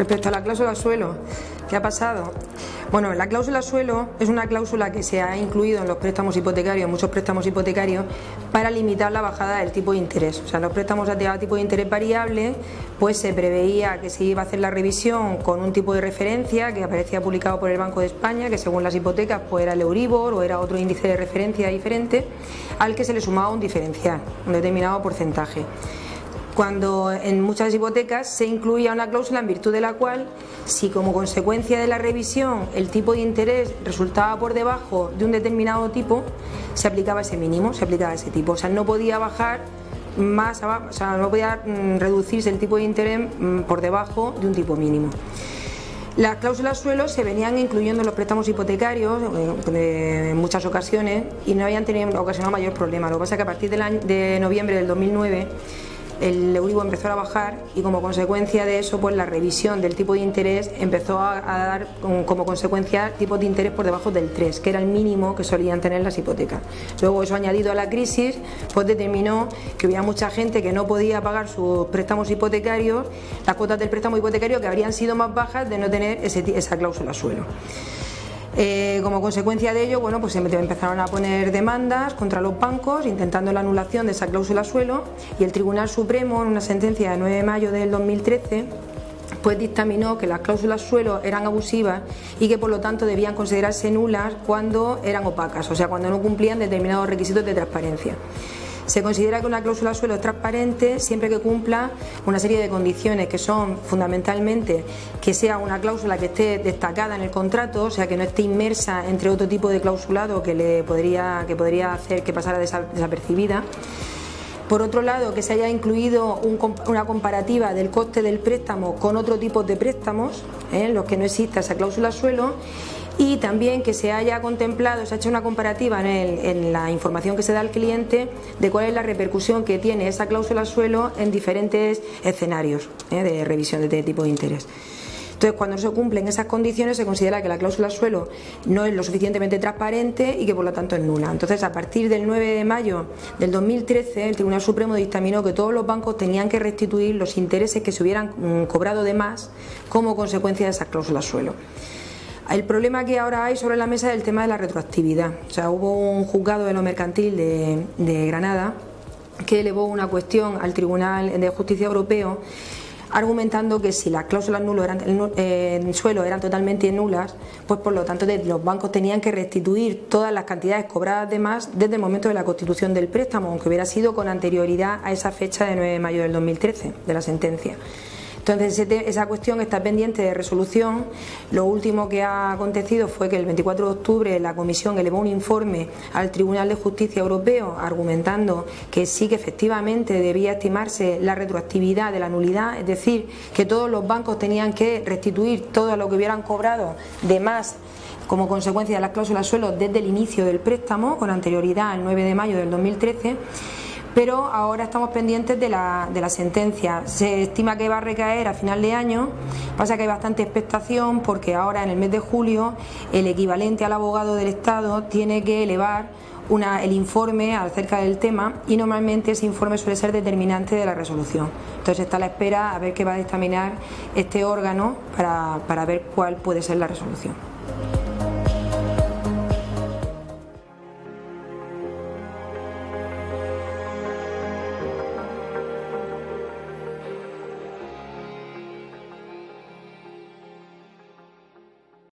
Respecto a la cláusula suelo, ¿qué ha pasado? Bueno, la cláusula suelo es una cláusula que se ha incluido en los préstamos hipotecarios, muchos préstamos hipotecarios, para limitar la bajada del tipo de interés. O sea, los préstamos a tipo de interés variable, pues se preveía que se iba a hacer la revisión con un tipo de referencia que aparecía publicado por el Banco de España, que según las hipotecas pues era el Euribor o era otro índice de referencia diferente, al que se le sumaba un diferencial, un determinado porcentaje. Cuando en muchas hipotecas se incluía una cláusula en virtud de la cual, si como consecuencia de la revisión el tipo de interés resultaba por debajo de un determinado tipo, se aplicaba ese mínimo, se aplicaba ese tipo. O sea, no podía bajar más abajo, o sea, no podía reducirse el tipo de interés por debajo de un tipo mínimo. Las cláusulas suelo se venían incluyendo en los préstamos hipotecarios en muchas ocasiones y no habían ocasionado mayor problema. Lo que pasa es que a partir de noviembre del 2009 el Euribor empezó a bajar y como consecuencia de eso pues la revisión del tipo de interés empezó a dar como consecuencia tipos de interés por debajo del 3, que era el mínimo que solían tener las hipotecas. Luego eso añadido a la crisis pues determinó que hubiera mucha gente que no podía pagar sus préstamos hipotecarios, las cuotas del préstamo hipotecario que habrían sido más bajas de no tener esa cláusula suelo. Como consecuencia de ello, bueno, pues se empezaron a poner demandas contra los bancos intentando la anulación de esa cláusula suelo y el Tribunal Supremo, en una sentencia de 9 de mayo del 2013, pues dictaminó que las cláusulas suelo eran abusivas y que por lo tanto debían considerarse nulas cuando eran opacas, o sea, cuando no cumplían determinados requisitos de transparencia. Se considera que una cláusula suelo es transparente siempre que cumpla una serie de condiciones que son fundamentalmente que sea una cláusula que esté destacada en el contrato, o sea que no esté inmersa entre otro tipo de clausulado que podría hacer que pasara desapercibida. Por otro lado, que se haya incluido una comparativa del coste del préstamo con otro tipo de préstamos, en los que no exista esa cláusula suelo. Y también que se haya contemplado, se ha hecho una comparativa en la información que se da al cliente de cuál es la repercusión que tiene esa cláusula suelo en diferentes escenarios de revisión de tipo de interés. Entonces, cuando no se cumplen esas condiciones, se considera que la cláusula suelo no es lo suficientemente transparente y que por lo tanto es nula. Entonces, a partir del 9 de mayo del 2013, el Tribunal Supremo dictaminó que todos los bancos tenían que restituir los intereses que se hubieran cobrado de más como consecuencia de esas cláusulas suelo. El problema que ahora hay sobre la mesa es el tema de la retroactividad. O sea, hubo un juzgado de lo mercantil de Granada que elevó una cuestión al Tribunal de Justicia Europeo argumentando que si las cláusulas en suelo eran totalmente nulas, pues por lo tanto los bancos tenían que restituir todas las cantidades cobradas de más desde el momento de la constitución del préstamo, aunque hubiera sido con anterioridad a esa fecha de 9 de mayo del 2013, de la sentencia. Entonces esa cuestión está pendiente de resolución. Lo último que ha acontecido fue que el 24 de octubre la Comisión elevó un informe al Tribunal de Justicia Europeo argumentando que sí que efectivamente debía estimarse la retroactividad de la nulidad, es decir, que todos los bancos tenían que restituir todo lo que hubieran cobrado de más como consecuencia de las cláusulas suelo desde el inicio del préstamo con anterioridad al 9 de mayo del 2013. Pero ahora estamos pendientes de la sentencia. Se estima que va a recaer a final de año. Pasa que hay bastante expectación porque ahora en el mes de julio el equivalente al abogado del Estado tiene que elevar el informe acerca del tema y normalmente ese informe suele ser determinante de la resolución. Entonces está a la espera a ver qué va a dictaminar este órgano para ver cuál puede ser la resolución.